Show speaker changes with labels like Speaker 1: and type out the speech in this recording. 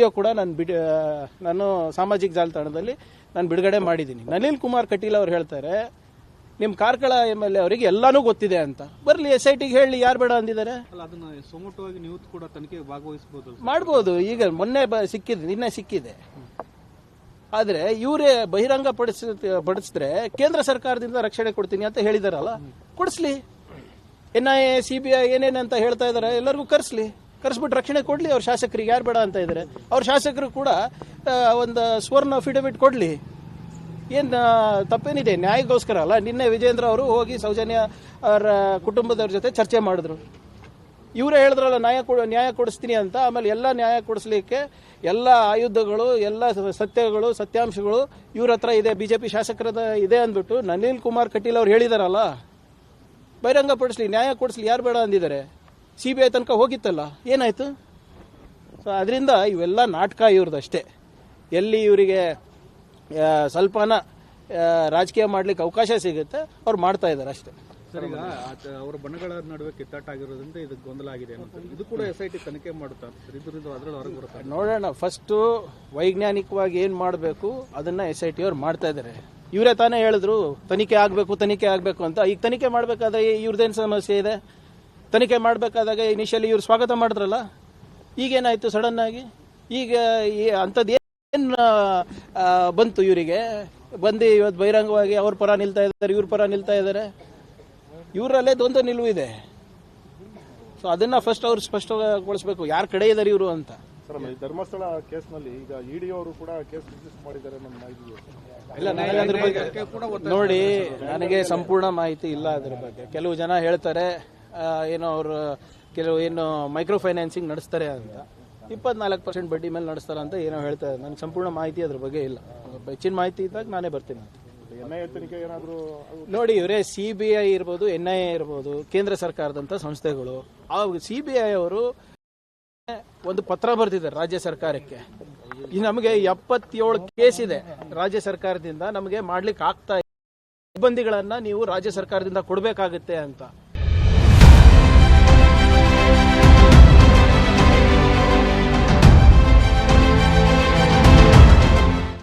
Speaker 1: ಕೂಡ ನಾನು ಸಾಮಾಜಿಕ ಜಾಲತಾಣದಲ್ಲಿ ನಾನು ಬಿಡುಗಡೆ ಮಾಡಿದ್ದೀನಿ. ನಳಿನ್ ಕುಮಾರ್ ಕಟೀಲ್ ಅವರು ಹೇಳ್ತಾರೆ ನಿಮ್ಮ ಕಾರ್ಕಳ MLA ಅವರಿಗೆ ಎಲ್ಲಾನು ಗೊತ್ತಿದೆ ಅಂತ. ಬರ್ಲಿ SITಗೆ ಹೇಳಿ, ಯಾರು ಬೇಡ ಅಂದಿದ್ದಾರೆ?
Speaker 2: ಸುಮೋಟವಾಗಿ ನೀವು ಕೂಡ ತನಿಖೆ ಭಾಗವಹಿಸಬಹುದು,
Speaker 1: ಮಾಡಬಹುದು. ಈಗ ಮೊನ್ನೆ ಸಿಕ್ಕಿದೆ, ನಿನ್ನೆ ಸಿಕ್ಕಿದೆ. ಆದ್ರೆ ಇವರೇ ಬಹಿರಂಗ ಪಡಿಸಿದ್ರೆ ಕೇಂದ್ರ ಸರ್ಕಾರದಿಂದ ರಕ್ಷಣೆ ಕೊಡ್ತೀನಿ ಅಂತ ಹೇಳಿದಾರಲ್ಲ, ಕೊಡಿಸ್ಲಿ. NIA CBI ಏನೇನಂತ ಹೇಳ್ತಾ ಇದಾರೆ ಎಲ್ಲರಿಗೂ ಕರೆಸ್ಬಿಟ್ಟು ರಕ್ಷಣೆ ಕೊಡ್ಲಿ. ಅವ್ರ ಶಾಸಕರಿಗೆ ಯಾರು ಬೇಡ ಅಂತ ಇದ್ದಾರೆ? ಅವ್ರ ಶಾಸಕರು ಕೂಡ ಒಂದು ಸ್ವರ್ಣ ಅಫಿಡವಿಟ್ ಕೊಡ್ಲಿ. ಏನ್ ತಪ್ಪೇನಿದೆ? ನ್ಯಾಯಕ್ಕೋಸ್ಕರ ಅಲ್ಲ. ನಿನ್ನೆ ವಿಜೇಂದ್ರ ಅವರು ಹೋಗಿ ಸೌಜನ್ಯ ಅವರ ಕುಟುಂಬದವ್ರ ಜೊತೆ ಚರ್ಚೆ ಮಾಡಿದ್ರು. ಇವರೇ ಹೇಳಿದ್ರಲ್ಲ ನ್ಯಾಯ ಕೊಡಿಸ್ತೀನಿ ಅಂತ. ಆಮೇಲೆ ಎಲ್ಲ ನ್ಯಾಯ ಕೊಡಿಸ್ಲಿಕ್ಕೆ ಎಲ್ಲ ಆಯುಧಗಳು, ಎಲ್ಲ ಸತ್ಯಗಳು, ಸತ್ಯಾಂಶಗಳು ಇವ್ರ ಹತ್ರ ಇದೆ, ಬಿಜೆಪಿ ಶಾಸಕರದ ಇದೆ ಅಂದ್ಬಿಟ್ಟು ನಳಿನ್ ಕುಮಾರ್ ಕಟೀಲ್ ಅವ್ರು ಹೇಳಿದಾರಲ್ಲ, ಬಹಿರಂಗಪಡಿಸ್ಲಿ, ನ್ಯಾಯ ಕೊಡಿಸ್ಲಿ. ಯಾರು ಬೇಡ ಅಂದಿದ್ದಾರೆ? CBI ತನಕ ಹೋಗಿತ್ತಲ್ಲ, ಏನಾಯ್ತು? ಸೊ ಅದರಿಂದ ಇವೆಲ್ಲ ನಾಟಕ ಇವ್ರದಷ್ಟೇ. ಎಲ್ಲಿ ಇವರಿಗೆ ಸ್ವಲ್ಪನ ರಾಜಕೀಯ ಮಾಡ್ಲಿಕ್ಕೆ ಅವಕಾಶ ಸಿಗುತ್ತೆ ಅವ್ರು ಮಾಡ್ತಾ ಇದ್ದಾರೆ ಅಷ್ಟೇ.
Speaker 2: ಸರ್, ಈಗ ಅವರ ಬಣಗಳ ನಡುವೆ ಕಿತ್ತಾಟ ಆಗಿರೋದ್ರಿಂದ ಇದು ಗೊಂದಲ ಆಗಿದೆ ಅಂತ. ಇದು ಕೂಡ SIT ತನಿಖೆ ಮಾಡುತ್ತಾ ಇದರಿಂದ ಅದರಲ್ಲಿ ಹೊರಗೆ ಬರುತ್ತೆ?
Speaker 1: ನೋಡೋಣ. ಫಸ್ಟ್ ವೈಜ್ಞಾನಿಕವಾಗಿ ಏನ್ ಮಾಡಬೇಕು ಅದನ್ನ SIT ಅವ್ರು ಮಾಡ್ತಾ ಇದ್ದಾರೆ. ಇವರೇ ತಾನೇ ಹೇಳಿದ್ರು ತನಿಖೆ ಆಗ್ಬೇಕು ಅಂತ. ಈಗ ತನಿಖೆ ಮಾಡ್ಬೇಕಾದ್ರೆ ಇವ್ರದ್ದೇನು ಸಮಸ್ಯೆ ಇದೆ? ತನಿಖೆ ಮಾಡಬೇಕಾದಾಗ ಇನಿಷಿಯಲಿ ಇವ್ರು ಸ್ವಾಗತ ಮಾಡಿದ್ರಲ್ಲ, ಈಗೇನಾಯ್ತು ಸಡನ್ ಆಗಿ? ಈಗ ಅಂಥದ್ದು ಏನು ಬಂತು ಇವರಿಗೆ? ಬಂದು ಇವತ್ತು ಬಹಿರಂಗವಾಗಿ ಅವ್ರ ಪರ ನಿಲ್ತಾ ಇದ್ದಾರೆ, ಇವ್ರ ಪರ ನಿಲ್ತಾ ಇದ್ದಾರೆ. ಇವರಲ್ಲೇ ದ್ವಂದ್ವ ನಿಲುವು ಇದೆ. ಸೊ ಅದನ್ನ ಫಸ್ಟ್ ಅವ್ರು ಸ್ಪಷ್ಟಗೊಳಿಸಬೇಕು, ಯಾರ ಕಡೆ ಇದ್ದಾರೆ ಇವರು ಅಂತ.
Speaker 3: ಧರ್ಮಸ್ಥಳ ಕೇಸ್ನಲ್ಲಿ ಈಗ ED ಅವರು ಕೂಡ ಕೇಸ್ ರಿಜಿಸ್ಟರ್ ಮಾಡಿದ್ದಾರೆ ನನ್ನ ಮಾಹಿತಿ
Speaker 1: ಇಲ್ಲ. ನನಗೆ ಅದ್ರ ಬಗ್ಗೆ ನೋಡಿ, ನನಗೆ ಸಂಪೂರ್ಣ ಮಾಹಿತಿ ಇಲ್ಲ ಅದ್ರ ಬಗ್ಗೆ. ಕೆಲವು ಜನ ಹೇಳ್ತಾರೆ ಏನೋ ಅವರು ಏನು ಮೈಕ್ರೋ ಫೈನಾನ್ಸಿಂಗ್ ನಡೆಸ್ತಾರೆ ಅಂತ, 24% ಬಡ್ಡಿ ಮೇಲೆ ನಡೆಸ್ತಾರೆ ಅಂತ ಏನೋ ಹೇಳ್ತಾರೆ. ನನಗೆ ಸಂಪೂರ್ಣ ಮಾಹಿತಿ ಅದ್ರ ಬಗ್ಗೆ ಇಲ್ಲ. ಹೆಚ್ಚಿನ ಮಾಹಿತಿ ಇದ್ದಾಗ ನಾನೇ ಬರ್ತೀನಿ ಅಂತ. ನೋಡಿ, ಇವರೇ CBI ಇರ್ಬೋದು, NIA ಇರ್ಬೋದು, ಕೇಂದ್ರ ಸರ್ಕಾರದಂತ ಸಂಸ್ಥೆಗಳು. ಆ CBI ಅವರು ಒಂದು ಪತ್ರ ಬರೆದಿದ್ದಾರೆ ರಾಜ್ಯ ಸರ್ಕಾರಕ್ಕೆ. ನಮಗೆ 77 ಕೇಸ್ ಇದೆ ರಾಜ್ಯ ಸರ್ಕಾರದಿಂದ, ನಮಗೆ ಮಾಡ್ಲಿಕ್ಕೆ ಆಗ್ತಾ ಇಲ್ಲ, ಸಿಬ್ಬಂದಿಗಳನ್ನ ನೀವು ರಾಜ್ಯ ಸರ್ಕಾರದಿಂದ ಕೊಡಬೇಕಾಗುತ್ತೆ ಅಂತ.